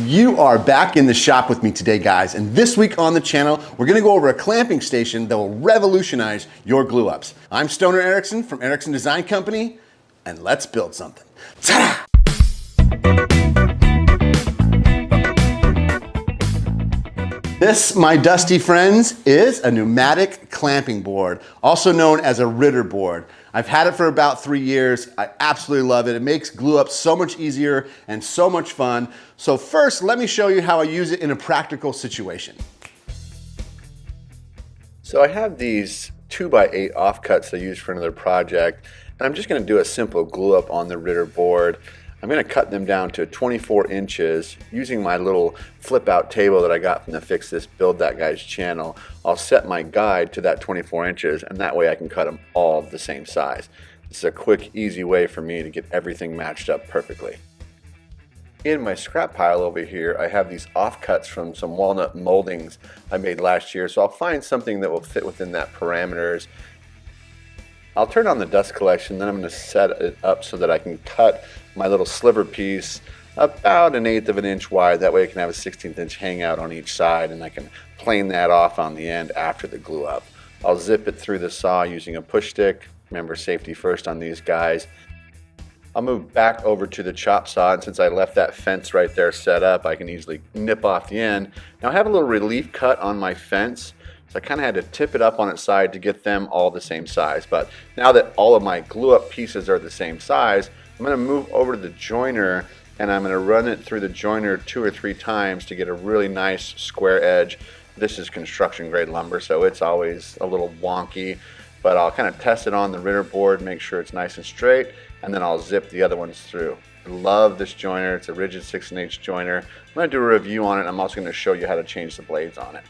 You are back in the shop with me today, guys, and this week on the channel, we're gonna go over a clamping station that will revolutionize your glue ups. I'm Stoner Ericson from Ericson Design Company, and let's build something. Ta-da! This, my dusty friends, is a pneumatic clamping board, also known as a Ritter board. I've had it for about 3 years. I absolutely love it. It makes glue up so much easier and so much fun. So first, let me show you how I use it in a practical situation. So I have these 2x8 offcuts I use for another project, and I'm just going to do a simple glue up on the Ritter board. I'm going to cut them down to 24 inches using my little flip out table that I got from the Fix This Build That Guy's channel. I'll set my guide to that 24 inches, and that way I can cut them all the same size. This is a quick, easy way for me to get everything matched up perfectly. In my scrap pile over here, I have these offcuts from some walnut moldings I made last year, so I'll find something that will fit within that parameters. I'll turn on the dust collection, then I'm going to set it up so that I can cut my little sliver piece about 1/8 of an inch wide. That way I can have a 1/16 inch hangout on each side, and I can plane that off on the end after the glue up. I'll zip it through the saw using a push stick. Remember, safety first on these guys. I'll move back over to the chop saw, and since I left that fence right there set up, I can easily nip off the end. Now I have a little relief cut on my fence, so I kind of had to tip it up on its side to get them all the same size. But now that all of my glue up pieces are the same size, I'm going to move over to the joiner, and I'm going to run it through the joiner 2 or 3 times to get a really nice square edge. This is construction grade lumber, so it's always a little wonky, but I'll kind of test it on the Ritter board, make sure it's nice and straight, and then I'll zip the other ones through. I love this joiner. It's a rigid 6/8 joiner. I'm going to do a review on it. I'm also going to show you how to change the blades on it.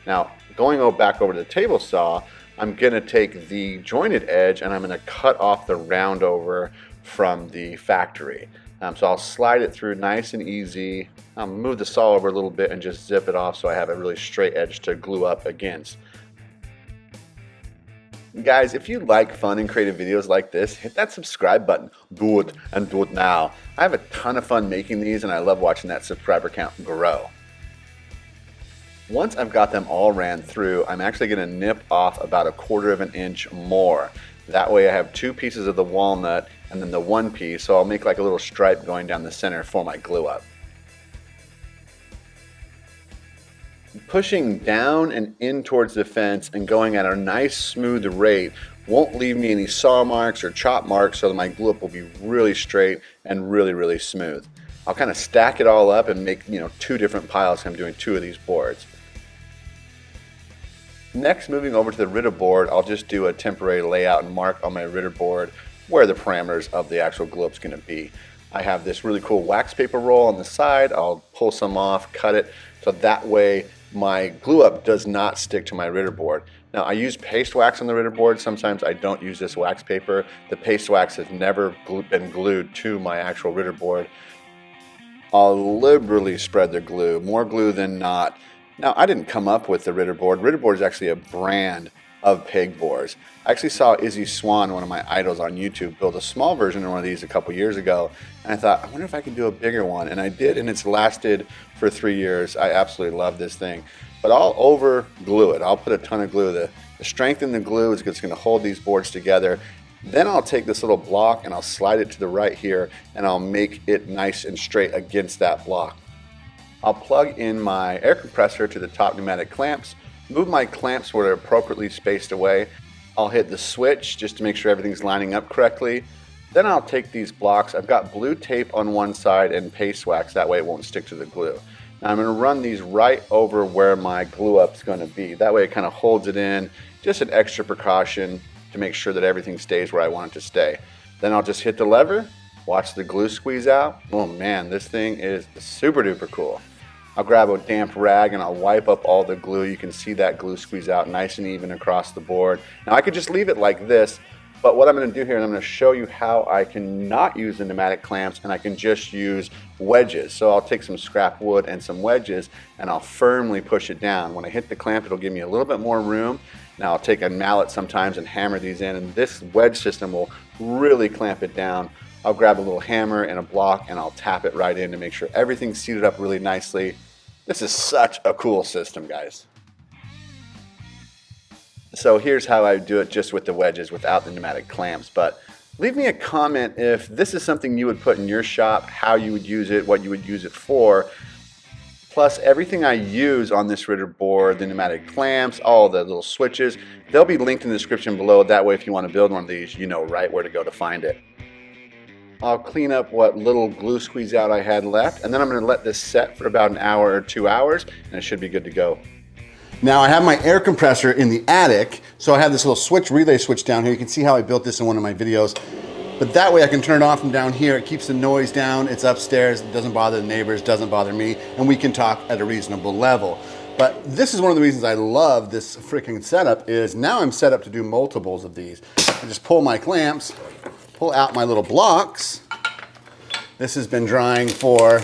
Now, going back over to the table saw, I'm going to take the jointed edge and I'm going to cut off the round over from the factory. So I'll slide it through nice and easy. I'll move the saw over a little bit and just zip it off so I have a really straight edge to glue up against. Guys, if you like fun and creative videos like this, hit that subscribe button. Do it, and do it now. I have a ton of fun making these, and I love watching that subscriber count grow. Once I've got them all ran through, I'm actually going to nip off about 1/4 of an inch more. That way I have 2 pieces of the walnut and then the 1 piece, so I'll make like a little stripe going down the center for my glue up. Pushing down and in towards the fence and going at a nice smooth rate won't leave me any saw marks or chop marks, so that my glue up will be really straight and really smooth. I'll kind of stack it all up and make 2 different piles. I'm doing 2 of these boards. Next, moving over to the Ritter board, I'll just do a temporary layout and mark on my Ritter board where the parameters of the actual glue up is going to be. I have this really cool wax paper roll on the side. I'll pull some off, cut it, so that way my glue up does not stick to my Ritter board. Now I use paste wax on the Ritter board. Sometimes I don't use this wax paper. The paste wax has never been glued to my actual Ritter board. I'll liberally spread the glue, more glue than not. Now I didn't come up with the Ritter board. Ritter board is actually a brand of peg boards. I actually saw Izzy Swan, one of my idols on YouTube, build a small version of one of these a couple years ago, and I thought, I wonder if I can do a bigger one, and I did, and it's lasted for 3 years. I absolutely love this thing, but I'll over glue it. I'll put a ton of glue. The strength in the glue is going to hold these boards together. Then I'll take this little block and I'll slide it to the right here, and I'll make it nice and straight against that block. I'll plug in my air compressor to the top pneumatic clamps, move my clamps where they're appropriately spaced away. I'll hit the switch just to make sure everything's lining up correctly. Then I'll take these blocks. I've got blue tape on one side and paste wax, that way it won't stick to the glue. Now I'm going to run these right over where my glue up is going to be. That way it kind of holds it in, just an extra precaution to make sure that everything stays where I want it to stay. Then I'll just hit the lever, watch the glue squeeze out. Oh man, this thing is super duper cool. I'll grab a damp rag and I'll wipe up all the glue. You can see that glue squeeze out nice and even across the board. Now I could just leave it like this, but what I'm going to do here is I'm going to show you how I can not use the pneumatic clamps and I can just use wedges. So I'll take some scrap wood and some wedges and I'll firmly push it down. When I hit the clamp, it'll give me a little bit more room. Now I'll take a mallet sometimes and hammer these in, and this wedge system will really clamp it down I'll grab a little hammer and a block and I'll tap it right in to make sure everything's seated up really nicely. This is such a cool system, guys. So here's how I do it just with the wedges without the pneumatic clamps. But leave me a comment if this is something you would put in your shop, how you would use it, what you would use it for. Plus everything I use on this Ritter board, the pneumatic clamps, all the little switches, they'll be linked in the description below. That way if you want to build one of these, you know right where to go to find it. I'll clean up what little glue squeeze out I had left, and then I'm going to let this set for about an hour or 2 hours, and it should be good to go. Now I have my air compressor in the attic, so I have this little relay switch down here. You can see how I built this in one of my videos. But that way I can turn it on from down here. It keeps the noise down, it's upstairs, it doesn't bother the neighbors, doesn't bother me, and we can talk at a reasonable level. But this is one of the reasons I love this freaking setup is now I'm set up to do multiples of these. I just pull my clamps, pull out my little blocks. This has been drying for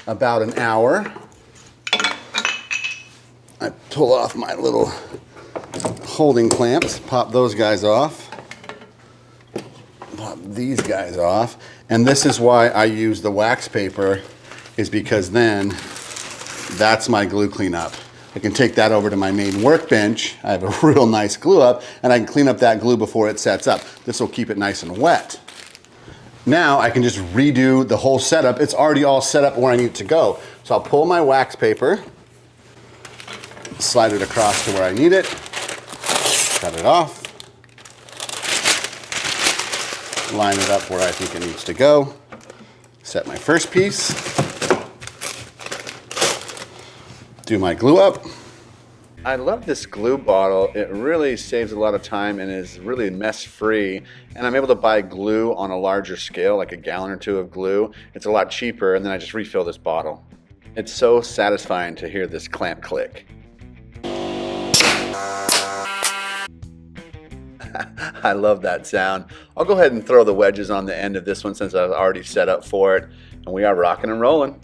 about an hour. I pull off my little holding clamps, pop those guys off, pop these guys off, and this is why I use the wax paper, is because then that's my glue cleanup. I can take that over to my main workbench. I have a real nice glue up, and I can clean up that glue before it sets up. This will keep it nice and wet. Now I can just redo the whole setup. It's already all set up where I need it to go. So I'll pull my wax paper, slide it across to where I need it, cut it off, line it up where I think it needs to go, set my first piece, do my glue up. I love this glue bottle. It really saves a lot of time and is really mess free. And I'm able to buy glue on a larger scale, like a gallon or two of glue. It's a lot cheaper, and then I just refill this bottle. It's so satisfying to hear this clamp click. I love that sound. I'll go ahead and throw the wedges on the end of this one since I've already set up for it. And we are rocking and rolling.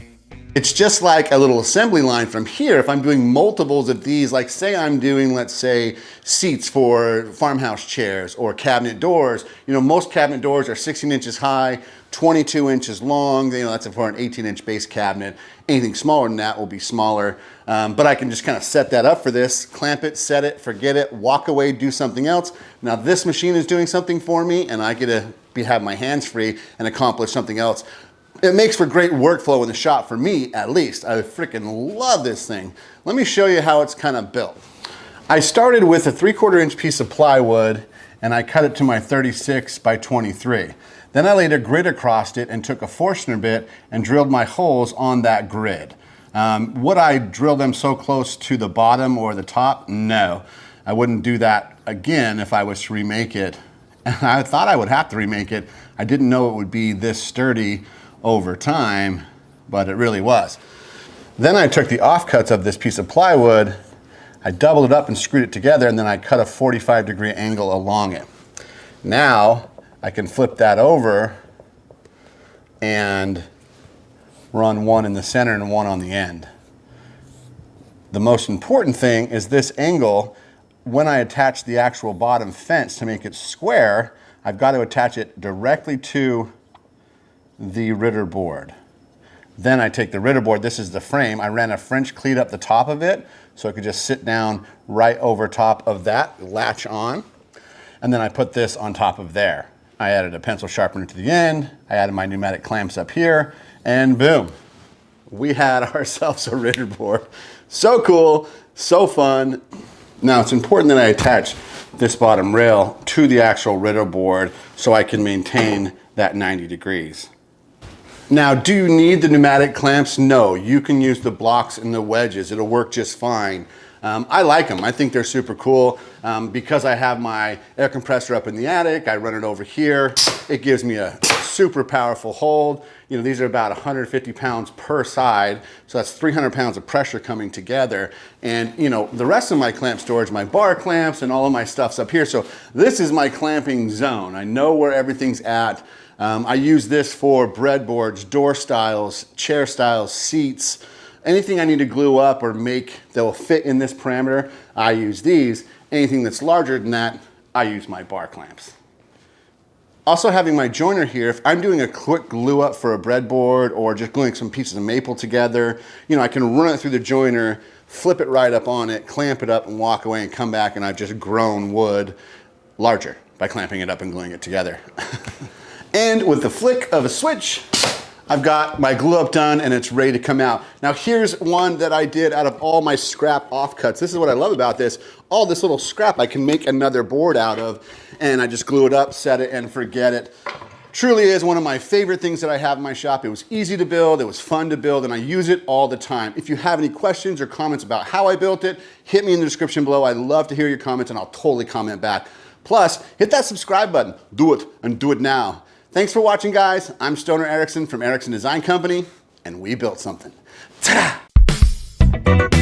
It's just like a little assembly line from here. If I'm doing multiples of these, like say I'm doing, let's say, seats for farmhouse chairs or cabinet doors. You know, most cabinet doors are 16 inches high, 22 inches long. You know, that's for an 18-inch base cabinet. Anything smaller than that will be smaller. But I can just kind of set that up for this, clamp it, set it, forget it, walk away, do something else. Now this machine is doing something for me, and I get to have my hands free and accomplish something else. It makes for great workflow in the shop, for me at least. I freaking love this thing. Let me show you how it's kind of built. I started with a 3/4 inch piece of plywood and I cut it to my 36 by 23. Then I laid a grid across it and took a Forstner bit and drilled my holes on that grid. Would I drill them so close to the bottom or the top? No. I wouldn't do that again if I was to remake it. And I thought I would have to remake it. I didn't know it would be this sturdy over time, but it really was. Then I took the offcuts of this piece of plywood, I doubled it up and screwed it together, and then I cut a 45-degree angle along it. Now I can flip that over and run one in the center and one on the end. The most important thing is this angle. When I attach the actual bottom fence to make it square, I've got to attach it directly to the Ritter board. Then I take the Ritter board, this is the frame, I ran a French cleat up the top of it so it could just sit down right over top of that, latch on, and then I put this on top of there. I added a pencil sharpener to the end, I added my pneumatic clamps up here, and boom, we had ourselves a Ritter board. So cool, so fun. Now it's important that I attach this bottom rail to the actual Ritter board so I can maintain that 90 degrees. Now, do you need the pneumatic clamps? No, you can use the blocks and the wedges. It'll work just fine. I like them. I think they're super cool. Because I have my air compressor up in the attic, I run it over here. It gives me a super powerful hold. You know, these are about 150 pounds per side, so that's 300 pounds of pressure coming together. And you know, the rest of my clamp storage, my bar clamps and all of my stuff's up here. So this is my clamping zone. I know where everything's at. I use this for breadboards, door styles, chair styles, seats, anything I need to glue up or make that will fit in this parameter, I use these. Anything that's larger than that, I use my bar clamps. Also having my joiner here, if I'm doing a quick glue up for a breadboard or just gluing some pieces of maple together, you know, I can run it through the joiner, flip it right up on it, clamp it up and walk away and come back, and I've just grown wood larger by clamping it up and gluing it together. And with the flick of a switch, I've got my glue up done and it's ready to come out. Now here's one that I did out of all my scrap offcuts. This is what I love about this. All this little scrap I can make another board out of, and I just glue it up, set it, and forget it. Truly is one of my favorite things that I have in my shop. It was easy to build, it was fun to build, and I use it all the time. If you have any questions or comments about how I built it, hit me in the description below. I love to hear your comments and I'll totally comment back. Plus, hit that subscribe button. Do it, and do it now. Thanks for watching, guys. I'm Stoner Ericson from Ericson Design Company, and we built something. Ta-da!